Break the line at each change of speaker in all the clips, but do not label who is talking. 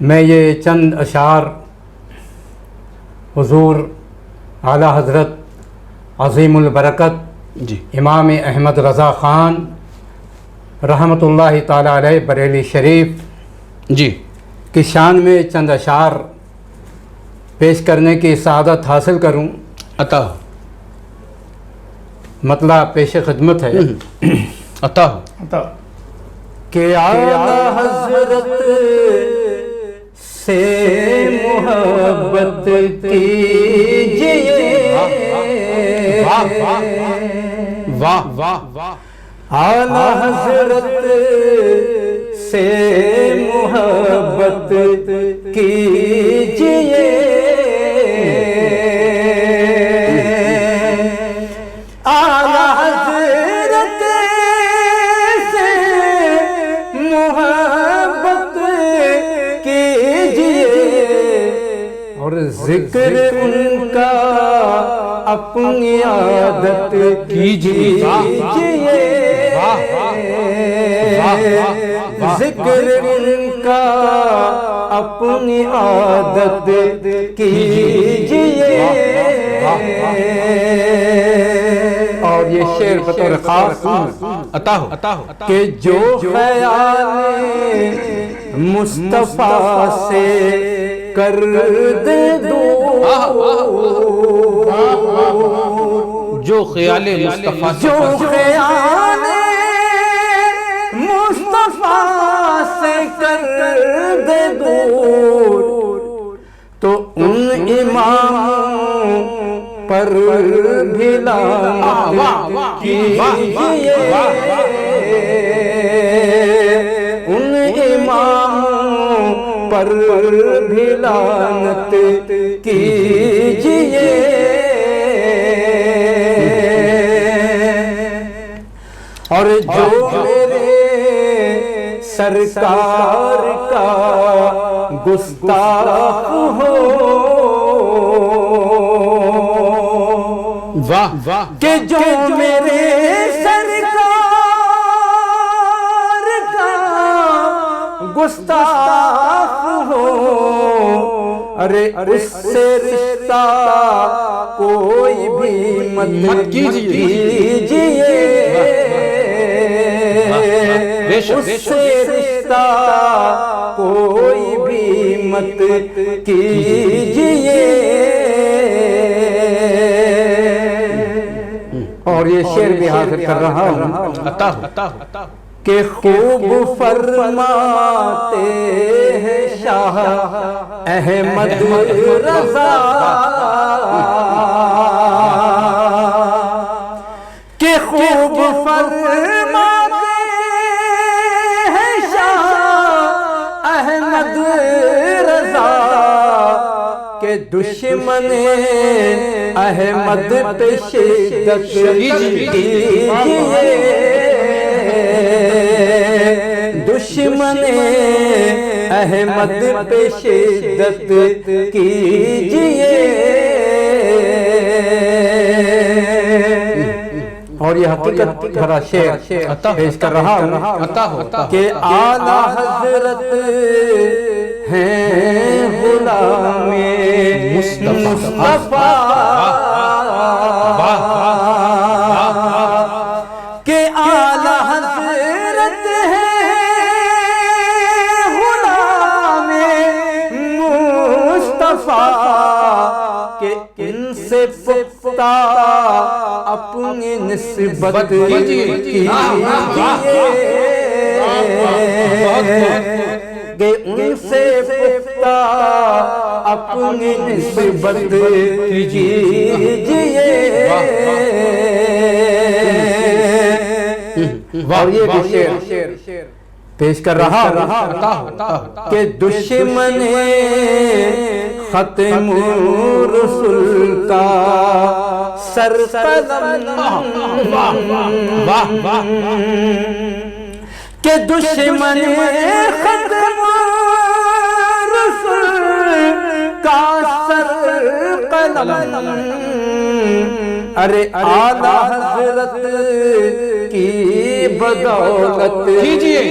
میں یہ چند اشعار حضور اعلیٰ حضرت عظیم البرکت
جی
امام احمد رضا خان رحمۃ اللہ تعالیٰ علیہ بریلی شریف
جی
کی شان میں چند اشعار پیش کرنے کی سعادت حاصل کروں.
عطا
مطلع پیش خدمت ہے
عطا
کہ اعلیٰ حضرت سے محبت کیجئے.
واہ واہ واہ.
اعلیٰ حضرت سے محبت کیجئے. اعلیٰ حضرت سے محبت کیجئے اور ذکر ان کا اپنی عادت کیجئے. ذکر ان کا اپنی عادت کیجئے. اور یہ شعر بطور خاص
عطا ہو
کہ جو خیال مصطفیٰ سے کر دے دور.
جو خیال مصطفیٰ
جو خیال مصطفیٰ سے کر دے دور تو ان اماموں پر بھی لعنت کیجئے. ان اماموں پر بھی لعنت کیجئے. اور جو میرے سرکار کا گستاخ ہو
واہ واہ
کہ جو میرے سرکار کا گستاخ ہو ارے اس سے رشتہ کوئی بھی مت کیجئے. اس سے رشتہ کوئی بھی مت کیجئے. اور یہ شعر بھی حاضر کر رہا ہوں کہ خوب فرماتے ہیں شاہ احمد رضا کہ خوب فرماتے ہیں شاہ احمد رضا کہ دشمن احمد پہ شدت کیجئے. دشمن احمد پہ شدت کیجئے. اور یہ حقیقت بھرا شعر پیش کر رہا ہوں کہ اعلیٰ حضرت ہیں غلام مصطفیٰ کہ اعلیٰ حضرت ہیں غلام مصطفیٰ کہ ان سے پختہ اپنی نسبت کیجئے. کہ ان سے پختہ اپنی نسبت کیجئے. اور یہ بھی شعر پیش کر رہا کہ دشمن ختم رسول کا سر قلم کہ دشمن ختم رسول کا سر قلم ارے اعلیٰ حضرت کی بدولت کیجئے.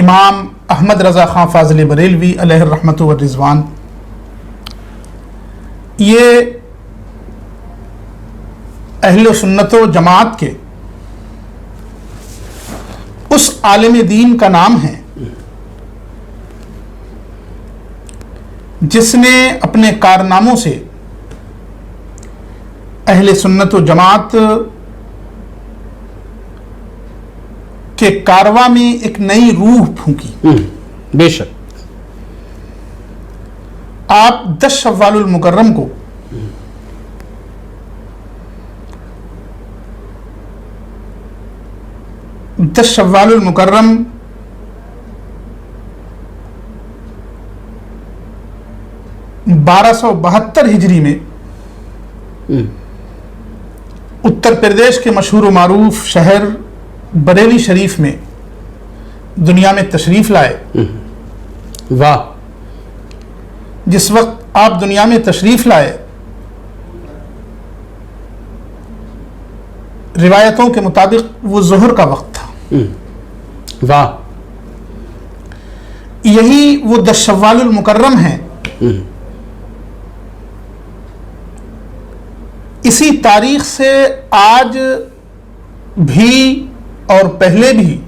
امام احمد رضا خان فاضل بریلوی علیہ الرحمۃ والرضوان، یہ اہل سنت و جماعت کے اس عالم دین کا نام ہے جس نے اپنے کارناموں سے اہل سنت و جماعت کے کارواں میں ایک نئی روح پھونکی۔
بے شک
آپ 10 شوال المکرم کو شوال المکرم بارہ سو 72 ہجری میں اتر پردیش کے مشہور و معروف شہر بریلی شریف میں دنیا میں تشریف لائے۔
واہ!
جس وقت آپ دنیا میں تشریف لائے، روایتوں کے مطابق وہ ظہر کا وقت تھا۔
واہ!
یہی وہ 10 شوال المکرم ہیں۔ اسی تاریخ سے آج بھی اور پہلے بھی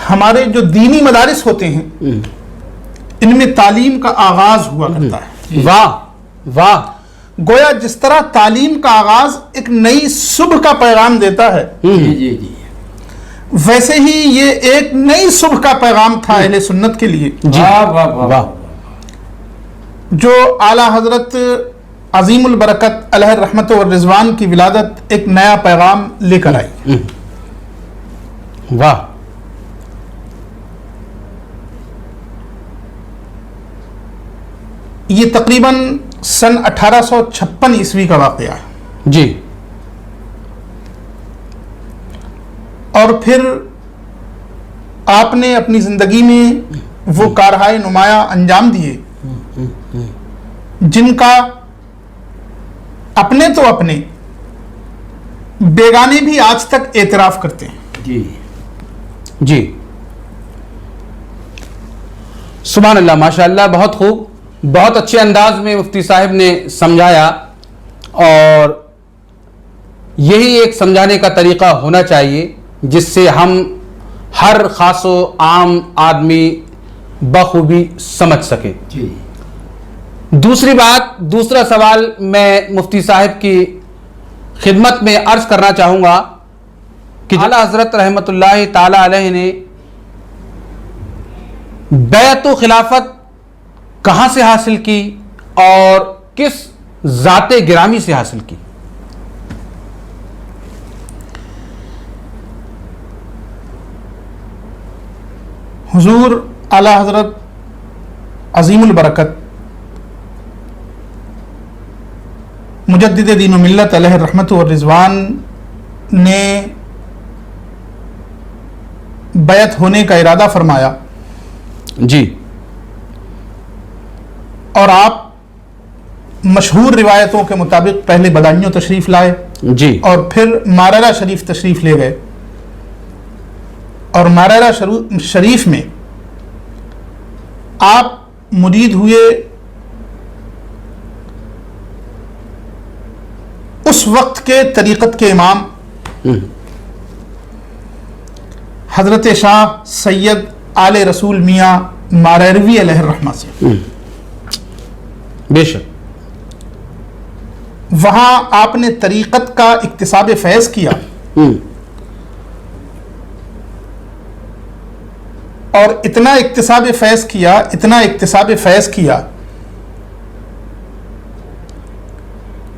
ہمارے جو دینی مدارس ہوتے ہیں ان میں تعلیم کا آغاز ہوا کرتا ہے۔
واہ واہ!
گویا جس طرح تعلیم کا آغاز ایک نئی صبح کا پیغام دیتا ہے، ویسے ہی یہ ایک نئی صبح کا پیغام تھا اہل سنت کے لیے، جو اعلیٰ حضرت عظیم البرکت علیہ الرحمت والرضوان کی ولادت ایک نیا پیغام لے کر آئی۔
واہ!
یہ تقریباً سن 1856 عیسوی کا واقعہ ہے۔
جی۔
اور پھر آپ نے اپنی زندگی میں وہ کارہائے نمایاں انجام دیے جن کا اپنے تو اپنے بیگانے بھی آج تک اعتراف کرتے ہیں۔
جی جی، سبحان اللہ، ماشاءاللہ، بہت خوب، بہت اچھے انداز میں مفتی صاحب نے سمجھایا، اور یہی ایک سمجھانے کا طریقہ ہونا چاہیے جس سے ہم ہر خاص و عام آدمی بخوبی سمجھ سکے۔ دوسری بات، دوسرا سوال میں مفتی صاحب کی خدمت میں عرض کرنا چاہوں گا کہ اعلیٰ حضرت رحمت اللہ تعالی علیہ نے بیعت و خلافت کہاں سے حاصل کی اور کس ذات گرامی سے حاصل کی؟
حضور اعلیٰ حضرت عظیم البرکت مجدد دین و ملت علیہ الرحمت والرضوان نے بیعت ہونے کا ارادہ فرمایا،
جی،
اور آپ مشہور روایتوں کے مطابق پہلے بدایوں تشریف لائے،
جی،
اور پھر ماررہ شریف تشریف لے گئے، اور ماررہ شریف میں آپ مرید ہوئے اس وقت کے طریقت کے امام حضرت شاہ سید آل رسول میاں ماریروی علیہ الرحمہ سے۔
بے شک
وہاں آپ نے طریقت کا اکتساب فیض کیا، اور اتنا اکتساب فیض کیا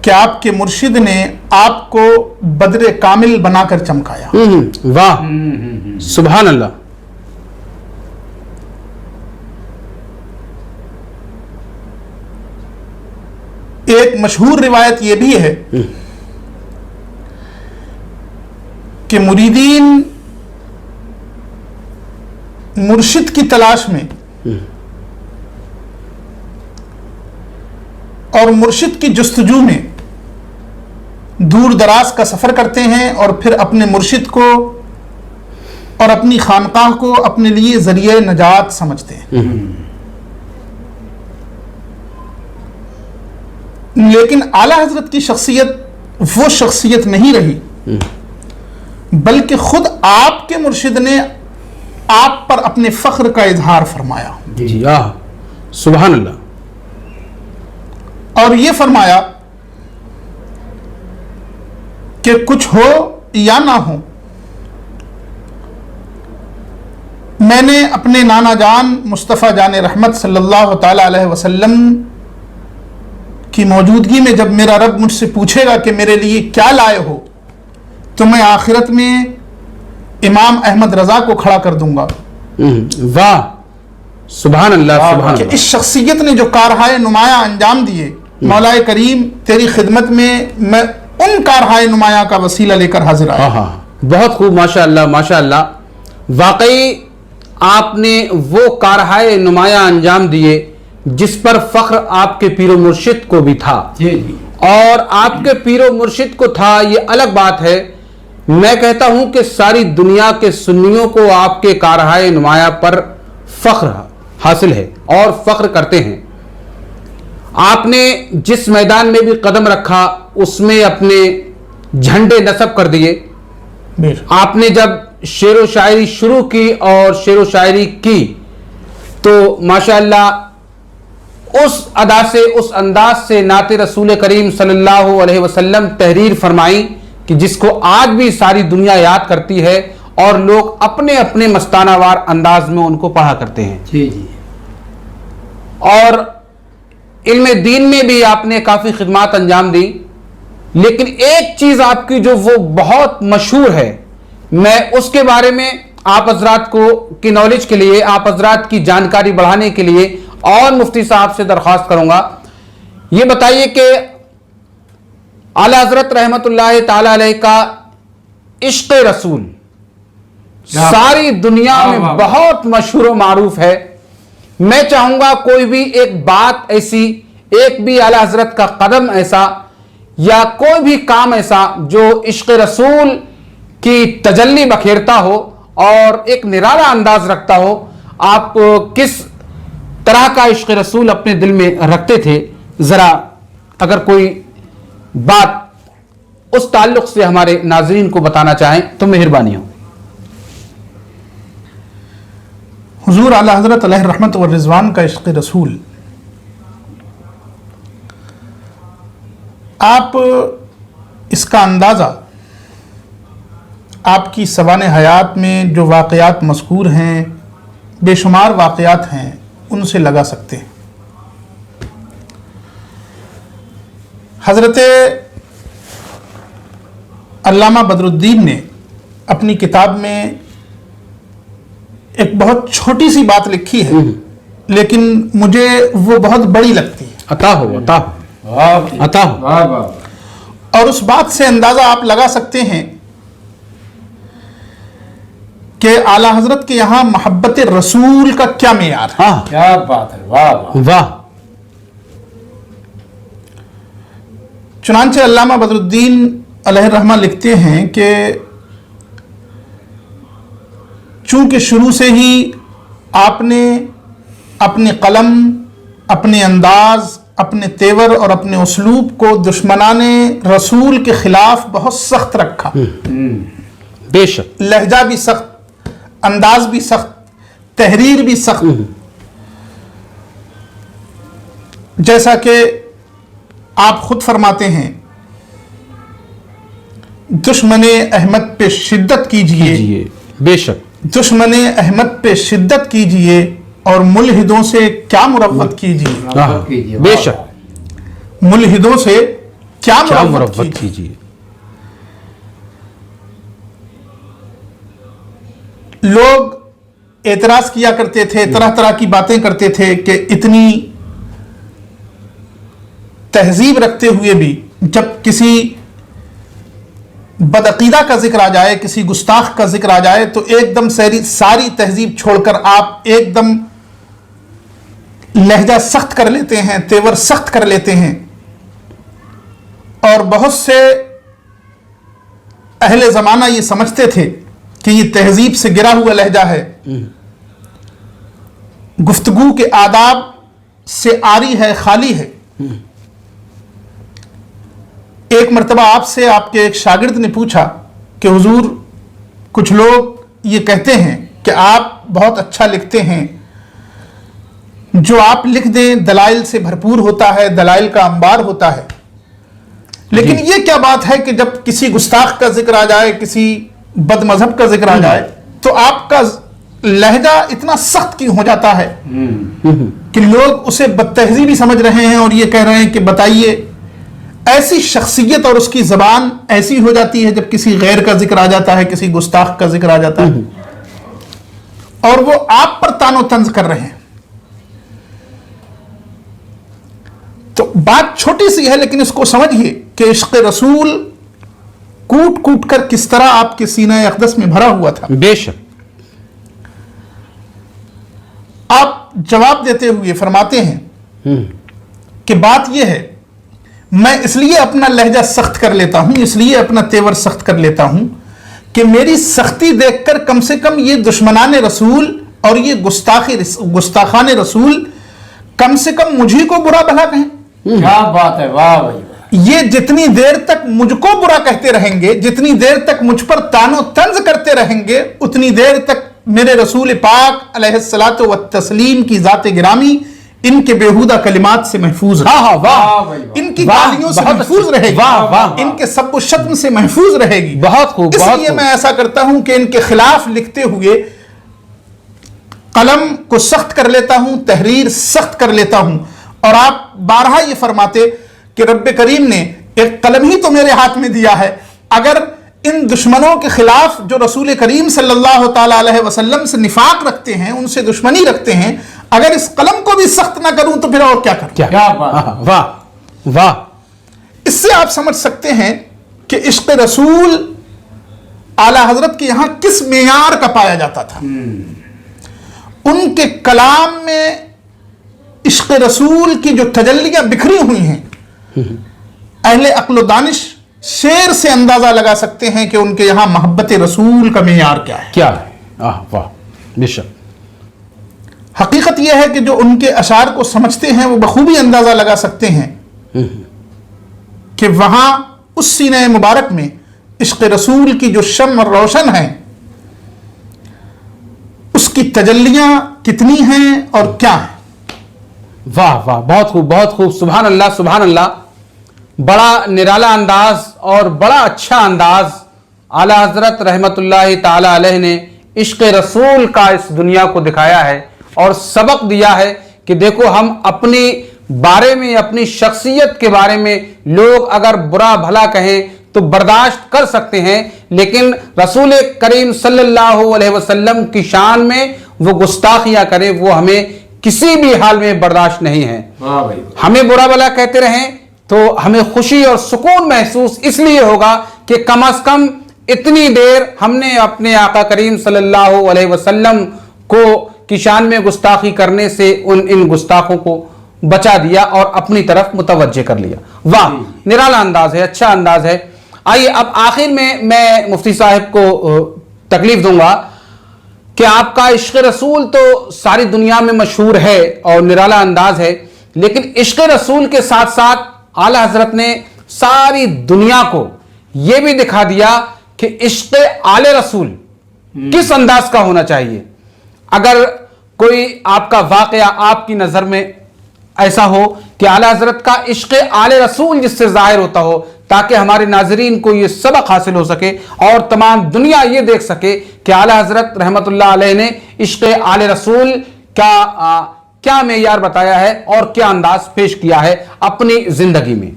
کہ آپ کے مرشد نے آپ کو بدر کامل بنا کر چمکایا۔
واہ، سبحان اللہ!
ایک مشہور روایت یہ بھی ہے کہ مریدین مرشد کی تلاش میں اور مرشد کی جستجو میں دور دراز کا سفر کرتے ہیں، اور پھر اپنے مرشد کو اور اپنی خانقاہ کو اپنے لیے ذریعہ نجات سمجھتے ہیں. لیکن اعلیٰ حضرت کی شخصیت وہ شخصیت نہیں رہی، بلکہ خود آپ کے مرشد نے آپ پر اپنے فخر کا اظہار فرمایا.
جی سبحان اللہ.
اور یہ فرمایا کہ کچھ ہو یا نہ ہو، میں نے اپنے نانا جان مصطفیٰ جان رحمت صلی اللہ تعالی علیہ وسلم کی موجودگی میں جب میرا رب مجھ سے پوچھے گا کہ میرے لیے کیا لائے ہو، تو میں آخرت میں امام احمد رضا کو کھڑا کر دوں گا.
واہ سبحان اللہ سبحان
کہ
اللہ.
اس شخصیت نے جو کارہائے نمایاں انجام دیے، مولا کریم تیری خدمت میں میں ان کارہائے نمایاں کا وسیلہ لے کر حاضر آیا.
بہت خوب ماشاء اللہ ماشاء اللہ. واقعی آپ نے وہ کارہائے نمایاں انجام دیے جس پر فخر آپ کے پیر و مرشد کو بھی تھا. اور آپ کے پیر و مرشد کو تھا یہ الگ بات ہے، میں کہتا ہوں کہ ساری دنیا کے سنیوں کو آپ کے کارہائے نمایاں پر فخر حاصل ہے اور فخر کرتے ہیں. آپ نے جس میدان میں بھی قدم رکھا اس میں اپنے جھنڈے نصب کر دیے. آپ نے جب شعر و شاعری شروع کی اور شعر و شاعری کی تو ماشاءاللہ اس ادا سے اس انداز سے نعت رسول کریم صلی اللہ علیہ وسلم تحریر فرمائی کہ جس کو آج بھی ساری دنیا یاد کرتی ہے اور لوگ اپنے اپنے مستانہ وار انداز میں ان کو پڑھا کرتے ہیں. اور علم دین میں بھی آپ نے کافی خدمات انجام دی، لیکن ایک چیز آپ کی جو وہ بہت مشہور ہے، میں اس کے بارے میں آپ حضرات کی نالج کے لیے، آپ حضرات کی جانکاری بڑھانے کے لیے اور مفتی صاحب سے درخواست کروں گا. یہ بتائیے کہ اعلیٰ حضرت رحمت اللہ تعالی علیہ کا عشق رسول ساری دنیا میں بہت مشہور و معروف ہے. میں چاہوں گا کوئی بھی ایک بات ایسی، ایک بھی اعلیٰ حضرت کا قدم ایسا یا کوئی بھی کام ایسا جو عشق رسول کی تجلی بکھیرتا ہو اور ایک نرالا انداز رکھتا ہو. آپ کس طرح کا عشق رسول اپنے دل میں رکھتے تھے، ذرا اگر کوئی بات اس تعلق سے ہمارے ناظرین کو بتانا چاہیں تو مہربانی ہو.
حضور اعلی حضرت علیہ الرحمت والرضوان کا عشق رسول، آپ اس کا اندازہ آپ کی سوانح حیات میں جو واقعات مذکور ہیں، بے شمار واقعات ہیں، ان سے لگا سکتے ہیں. حضرت علامہ بدر الدین نے اپنی کتاب میں ایک بہت چھوٹی سی بات لکھی ہے، لیکن مجھے وہ بہت بڑی لگتی ہے.
عطا ہو.
اور اس بات سے اندازہ آپ لگا سکتے ہیں کہ اعلی حضرت کے یہاں محبت رسول کا کیا معیار ہے.
کیا بات ہے، واہ
واہ.
چنانچہ علامہ بدر الدین علیہ الرحمہ لکھتے ہیں کہ چونکہ شروع سے ہی آپ نے اپنے قلم، اپنے انداز، اپنے تیور اور اپنے اسلوب کو دشمنان رسول کے خلاف بہت سخت رکھا.
بے شک.
لہجہ بھی سخت، انداز بھی سخت، تحریر بھی سخت. جیسا کہ آپ خود فرماتے ہیں، دشمن احمد پہ شدت کیجئے.
بے شک.
دشمن احمد پہ شدت کیجئے اور ملحدوں سے کیا مروت کیجئے.
بے شک.
ملحدوں سے کیا مروت
کیجئے.
لوگ اعتراض کیا کرتے تھے، طرح طرح کی باتیں کرتے تھے کہ اتنی تہذیب رکھتے ہوئے بھی جب کسی بدعقیدہ کا ذکر آ جائے، کسی گستاخ کا ذکر آ جائے تو ایک دم ساری تہذیب چھوڑ کر آپ ایک دم لہجہ سخت کر لیتے ہیں، تیور سخت کر لیتے ہیں. اور بہت سے اہل زمانہ یہ سمجھتے تھے کہ یہ تہذیب سے گرا ہوا لہجہ ہے، گفتگو کے آداب سے عاری ہے، خالی ہے۔ ایک مرتبہ آپ سے آپ کے ایک شاگرد نے پوچھا کہ حضور کچھ لوگ یہ کہتے ہیں کہ آپ بہت اچھا لکھتے ہیں، جو آپ لکھ دیں دلائل سے بھرپور ہوتا ہے، دلائل کا انبار ہوتا ہے، لیکن یہ کیا بات ہے کہ جب کسی گستاخ کا ذکر آ جائے، کسی بد مذہب کا ذکر آ جائے تو آپ کا لہجہ اتنا سخت کیوں ہو جاتا ہے کہ لوگ اسے بد تہذیبی سمجھ رہے ہیں اور یہ کہہ رہے ہیں کہ بتائیے، ایسی شخصیت اور اس کی زبان ایسی ہو جاتی ہے جب کسی غیر کا ذکر آ جاتا ہے، کسی گستاخ کا ذکر آ جاتا ہے، اور وہ آپ پر طعن و طنز کر رہے ہیں۔ تو بات چھوٹی سی ہے لیکن اس کو سمجھیے کہ عشق رسول کوٹ کوٹ کر کس طرح آپ کے سینہ اقدس میں بھرا ہوا تھا۔
بے شک۔
آپ جواب دیتے ہوئے فرماتے ہیں کہ بات یہ ہے، میں اس لیے اپنا لہجہ سخت کر لیتا ہوں، اس لیے اپنا تیور سخت کر لیتا ہوں کہ میری سختی دیکھ کر کم سے کم یہ دشمنان رسول اور یہ گستاخان رسول کم سے کم مجھے کو برا بھلا کہیں۔
کیا بات ہے، واہ بھائی،
یہ جتنی دیر تک مجھ کو برا کہتے رہیں گے، جتنی دیر تک مجھ پر طعن و طنز کرتے رہیں گے، اتنی دیر تک میرے رسول پاک علیہ الصلاۃ والتسلیم کی ذات گرامی ان کے بیہودہ کلمات سے محفوظ رہے گی، ان کی گالیوں سے محفوظ رہے گی، ان کے سب و شتم سے محفوظ رہے گی۔
بہت خوب۔
اس لیے میں ایسا کرتا ہوں کہ ان کے خلاف لکھتے ہوئے قلم کو سخت کر لیتا ہوں، تحریر سخت کر لیتا ہوں، اور آپ بارہا یہ فرماتے کہ رب کریم نے ایک قلم ہی تو میرے ہاتھ میں دیا ہے، اگر ان دشمنوں کے خلاف جو رسول کریم صلی اللہ تعالیٰ علیہ وسلم سے نفاق رکھتے ہیں، ان سے دشمنی رکھتے ہیں، اگر اس قلم کو بھی سخت نہ کروں تو پھر اور کیا کروں؟
کیا بات،
واہ واہ۔
اس سے آپ سمجھ سکتے ہیں کہ عشق رسول اعلیٰ حضرت کے یہاں کس معیار کا پایا جاتا تھا۔ ان کے کلام میں عشق رسول کی جو تجلیاں بکھری ہوئی ہیں، اہل عقل و دانش شعر سے اندازہ لگا سکتے ہیں کہ ان کے یہاں محبت رسول کا معیار کیا ہے۔
کیا ہے، واہ، بے شک۔
حقیقت یہ ہے کہ جو ان کے اشعار کو سمجھتے ہیں وہ بخوبی اندازہ لگا سکتے ہیں کہ وہاں اس سینہ مبارک میں عشق رسول کی جو شمع روشن ہے، اس کی تجلیاں کتنی ہیں اور کیا ہیں۔
واہ واہ، بہت خوب، بہت خوب، سبحان اللہ، سبحان اللہ۔ بڑا نرالا انداز اور بڑا اچھا انداز اعلیٰ حضرت رحمت اللہ تعالی علیہ نے عشق رسول کا اس دنیا کو دکھایا ہے اور سبق دیا ہے کہ دیکھو، ہم اپنی بارے میں، اپنی شخصیت کے بارے میں لوگ اگر برا بھلا کہیں تو برداشت کر سکتے ہیں، لیکن رسول کریم صلی اللہ علیہ وسلم کی شان میں وہ گستاخیاں کریں، وہ ہمیں کسی بھی حال میں برداشت نہیں ہے۔ ہمیں برا بھلا کہتے رہیں تو ہمیں خوشی اور سکون محسوس اس لیے ہوگا کہ کم از کم اتنی دیر ہم نے اپنے آقا کریم صلی اللہ علیہ وسلم کو کی شان میں گستاخی کرنے سے ان گستاخوں کو بچا دیا اور اپنی طرف متوجہ کر لیا۔ واہ، نرالا انداز ہے، اچھا انداز ہے۔ آئیے اب آخر میں مفتی صاحب کو تکلیف دوں گا کہ آپ کا عشق رسول تو ساری دنیا میں مشہور ہے اور نرالا انداز ہے، لیکن عشق رسول کے ساتھ ساتھ اعلیٰ حضرت نے ساری دنیا کو یہ بھی دکھا دیا کہ عشق آل رسول کس انداز کا ہونا چاہیے۔ اگر کوئی آپ کا واقعہ آپ کی نظر میں ایسا ہو کہ اعلیٰ حضرت کا عشق آل رسول جس سے ظاہر ہوتا ہو، تاکہ ہمارے ناظرین کو یہ سبق حاصل ہو سکے اور تمام دنیا یہ دیکھ سکے کہ اعلیٰ حضرت رحمت اللہ علیہ نے عشق آل رسول کا کیا معیار بتایا ہے اور کیا انداز پیش کیا ہے اپنی زندگی میں۔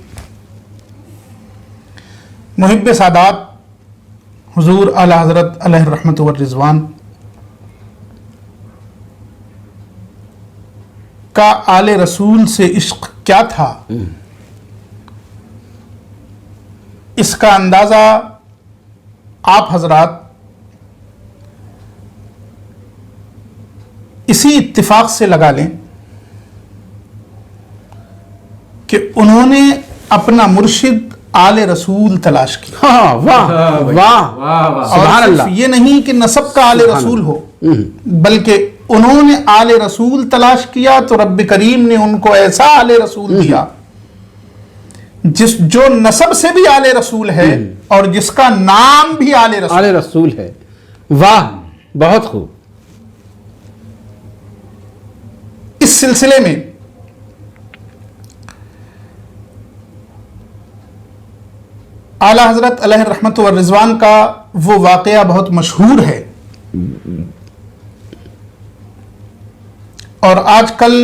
محب سادات حضور اعلیٰ حضرت علیہ الرحمت والرضوان کا آل رسول سے عشق کیا تھا، اس کا اندازہ آپ حضرات اسی اتفاق سے لگا لیں کہ انہوں نے اپنا مرشد آل رسول تلاش کیا.
ہاں واہ واہ
اور
سبحان
صرف
اللہ.
یہ نہیں کہ نسب کا آل رسول ہو، بلکہ انہوں نے آل رسول تلاش کیا تو رب کریم نے ان کو ایسا آل رسول دیا جو نسب سے بھی آل رسول ہے اور جس کا نام بھی آل رسول.
آل رسول ہے. واہ بہت خوب.
اس سلسلے میں اعلیٰ حضرت علیہ الرحمت والرضوان کا وہ واقعہ بہت مشہور ہے، اور آج کل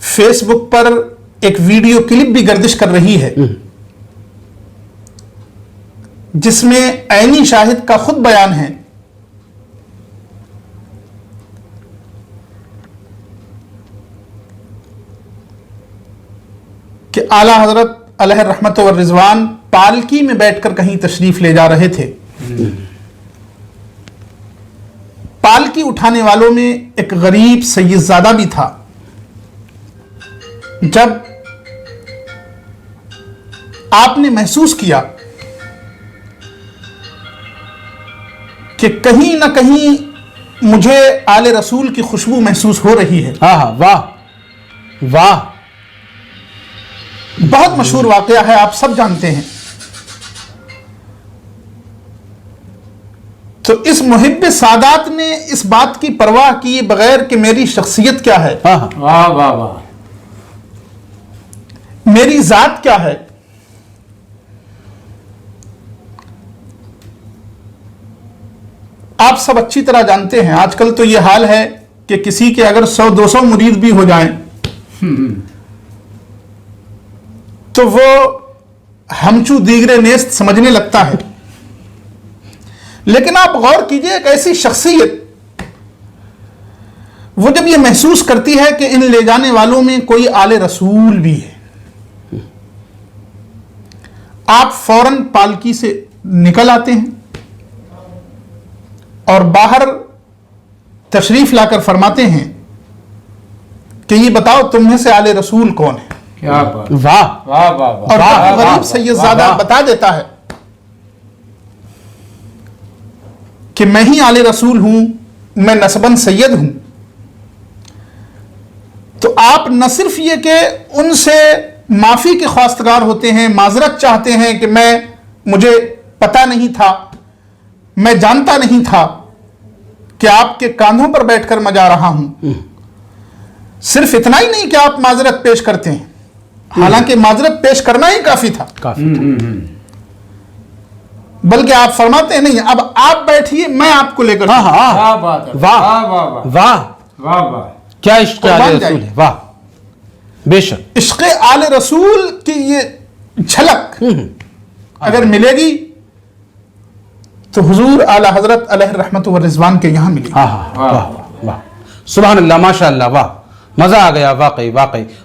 فیس بک پر ایک ویڈیو کلپ بھی گردش کر رہی ہے جس میں عینی شاہد کا خود بیان ہے کہ اعلیٰ حضرت علیہ الرحمت والرضوان پالکی میں بیٹھ کر کہیں تشریف لے جا رہے تھے. پالکی اٹھانے والوں میں ایک غریب سید زادہ بھی تھا. جب آپ نے محسوس کیا کہ کہیں نہ کہیں مجھے آل رسول کی خوشبو محسوس ہو رہی ہے.
ہاں واہ واہ.
بہت مشہور واقعہ ہے، آپ سب جانتے ہیں. تو اس محب سادات نے اس بات کی پرواہ کیے بغیر کہ میری شخصیت کیا ہے،
واہ واہ واہ،
میری ذات کیا ہے، آپ سب اچھی طرح جانتے ہیں آج کل تو یہ حال ہے کہ کسی کے اگر 100-200 مرید بھی ہو جائیں تو وہ ہمچو دیگرے نیست سمجھنے لگتا ہے. لیکن آپ غور کیجئے، ایک ایسی شخصیت وہ جب یہ محسوس کرتی ہے کہ ان لے جانے والوں میں کوئی آل رسول بھی ہے، آپ فوراً پالکی سے نکل آتے ہیں اور باہر تشریف لا کر فرماتے ہیں کہ یہ بتاؤ تم میں سے آل رسول کون ہے.
کیا بات،
واہ
واہ واہ واہ.
اور غریب سید زادہ بتا دیتا ہے کہ میں ہی آل رسول ہوں، میں نسباً سید ہوں. تو آپ نہ صرف یہ کہ ان سے معافی کے خواستگار ہوتے ہیں، معذرت چاہتے ہیں کہ مجھے پتہ نہیں تھا، میں جانتا نہیں تھا کہ آپ کے کاندھوں پر بیٹھ کر میں جا رہا ہوں. صرف اتنا ہی نہیں کہ آپ معذرت پیش کرتے ہیں، حالانکہ معذرت پیش کرنا ہی کافی تھا، بلکہ آپ فرماتے ہیں نہیں اب آپ بیٹھیے میں آپ کو لے کر
کیا بات ہے،
واہ
واہ واہ واہ
واہ.
واہ واہ.
کیا عشق آل رسول ہے. واہ بے شک.
عشق آل رسول کی یہ جھلک اگر ملے گی تو حضور اعلیٰ حضرت علیہ الرحمت والرضوان کے یہاں ملے گی.
ہاں ہاں واہ واہ سبحان اللہ ماشاء اللہ. واہ مزہ آ گیا.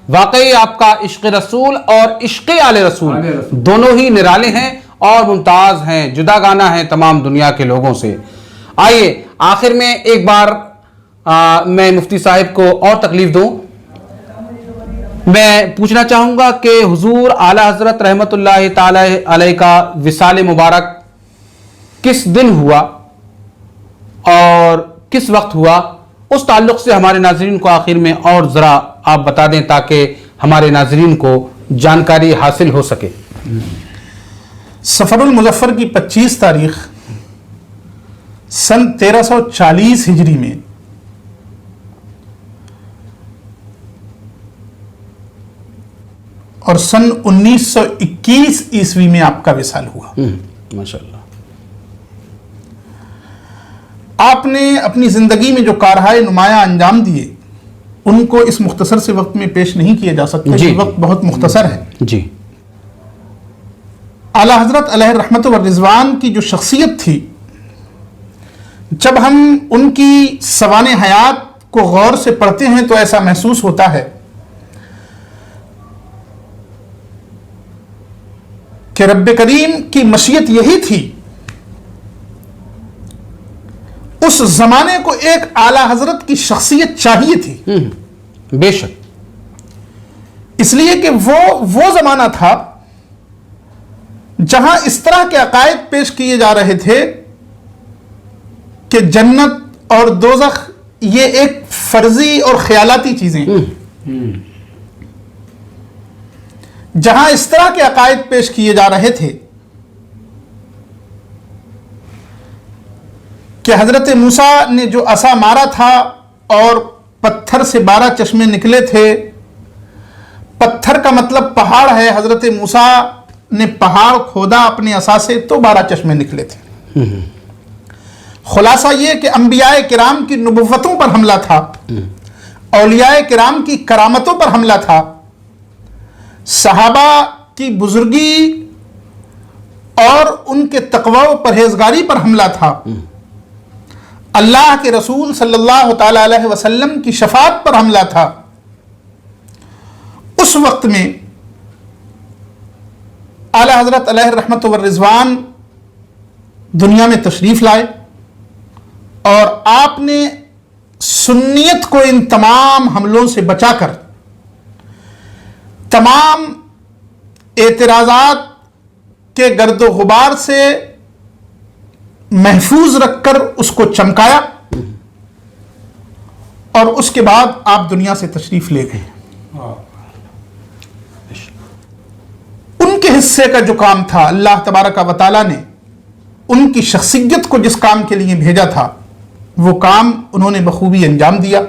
واقعی آپ کا عشق رسول اور عشق آل رسول دونوں ہی نرالے ہیں اور ممتاز ہیں، جدا گانا ہیں تمام دنیا کے لوگوں سے. آئیے آخر میں ایک بار میں مفتی صاحب کو اور تکلیف دوں. میں پوچھنا چاہوں گا کہ حضور اعلیٰ حضرت رحمت اللہ تعالی علیہ کا وصال مبارک کس دن ہوا اور کس وقت ہوا، اس تعلق سے ہمارے ناظرین کو آخر میں اور ذرا آپ بتا دیں تاکہ ہمارے ناظرین کو جانکاری حاصل ہو سکے.
سفر المظفر کی 25 تاریخ سن 1340 ہجری میں اور سن 1921 عیسوی میں آپ کا وصال ہوا.
ماشاءاللہ.
آپ نے اپنی زندگی میں جو کارہائے نمایاں انجام دیے ان کو اس مختصر سے وقت میں پیش نہیں کیا جا سکتا. یہ وقت بہت مختصر ہے.
جی.
اعلیٰ حضرت علیہ الرحمت والرضوان کی جو شخصیت تھی، جب ہم ان کی سوانح حیات کو غور سے پڑھتے ہیں تو ایسا محسوس ہوتا ہے کہ رب کریم کی مشیت یہی تھی اس زمانے کو ایک اعلیٰ حضرت کی شخصیت چاہیے تھی.
بے شک.
اس لیے کہ وہ زمانہ تھا جہاں اس طرح کے عقائد پیش کیے جا رہے تھے کہ جنت اور دوزخ یہ ایک فرضی اور خیالاتی چیزیں ہیں، جہاں اس طرح کے عقائد پیش کیے جا رہے تھے کہ حضرت موسیٰ نے جو عصا مارا تھا اور پتھر سے 12 چشمے نکلے تھے، پتھر کا مطلب پہاڑ ہے، حضرت موسیٰ نے پہاڑ کھودا اپنے عصا سے تو 12 چشمے نکلے تھے۔ خلاصہ یہ کہ انبیاء کرام کی نبوتوں پر حملہ تھا، اولیاء کرام کی کرامتوں پر حملہ تھا، صحابہ کی بزرگی اور ان کے تقوی و پرہیزگاری پر حملہ تھا، اللہ کے رسول صلی اللہ تعالی علیہ وسلم کی شفاعت پر حملہ تھا۔ اس وقت میں اعلی حضرت علیہ الرحمت والرضوان دنیا میں تشریف لائے اور آپ نے سنیت کو ان تمام حملوں سے بچا کر، تمام اعتراضات کے گرد و غبار سے محفوظ رکھ کر اس کو چمکایا، اور اس کے بعد آپ دنیا سے تشریف لے گئے۔ ان کے حصے کا جو کام تھا، اللہ تبارک و تعالیٰ نے ان کی شخصیت کو جس کام کے لیے بھیجا تھا وہ کام انہوں نے بخوبی انجام دیا۔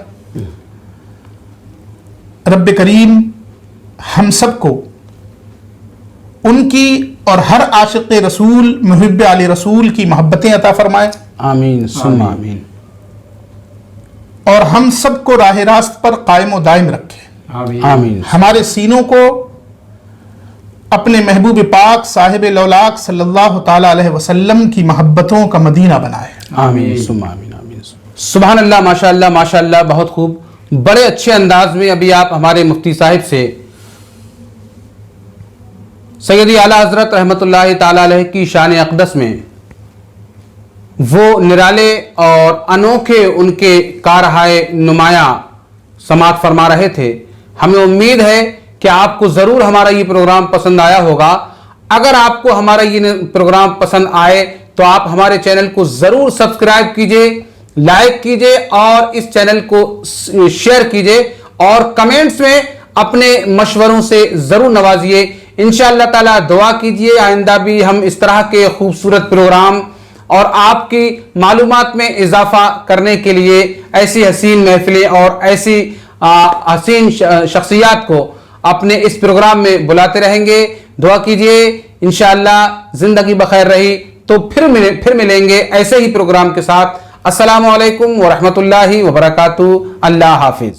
رب کریم ہم سب کو ان کی اور ہر عاشق رسول محب علی رسول کی محبتیں عطا فرمائے،
آمین ثم آمین،
اور ہم سب کو راہ راست پر قائم و دائم رکھے،
آمین،
ہمارے سینوں کو اپنے محبوب پاک صاحب لولاک صلی اللہ تعالی علیہ وسلم کی محبتوں کا مدینہ بنائے،
آمین ثم آمین، آمین۔ سبحان اللہ، ماشاء اللہ، ماشاء اللہ، بہت خوب، بڑے اچھے انداز میں ابھی آپ ہمارے مفتی صاحب سے سیدی اعلیٰ حضرت رحمۃ اللہ تعالی علیہ کی شان اقدس میں وہ نرالے اور انوکھے ان کے کارہائے نمایاں سماعت فرما رہے تھے۔ ہمیں امید ہے کہ آپ کو ضرور ہمارا یہ پروگرام پسند آیا ہوگا۔ اگر آپ کو ہمارا یہ پروگرام پسند آئے تو آپ ہمارے چینل کو ضرور سبسکرائب کیجئے، لائک کیجئے اور اس چینل کو شیئر کیجئے، اور کمنٹس میں اپنے مشوروں سے ضرور نوازیے۔ انشاءاللہ تعالیٰ دعا کیجئے آئندہ بھی ہم اس طرح کے خوبصورت پروگرام اور آپ کی معلومات میں اضافہ کرنے کے لیے ایسی حسین محفلیں اور ایسی حسین شخصیات کو اپنے اس پروگرام میں بلاتے رہیں گے۔ دعا کیجئے، انشاءاللہ زندگی بخیر رہی تو پھر ملیں گے ایسے ہی پروگرام کے ساتھ۔ السلام علیکم ورحمۃ اللہ وبرکاتہ، اللہ حافظ۔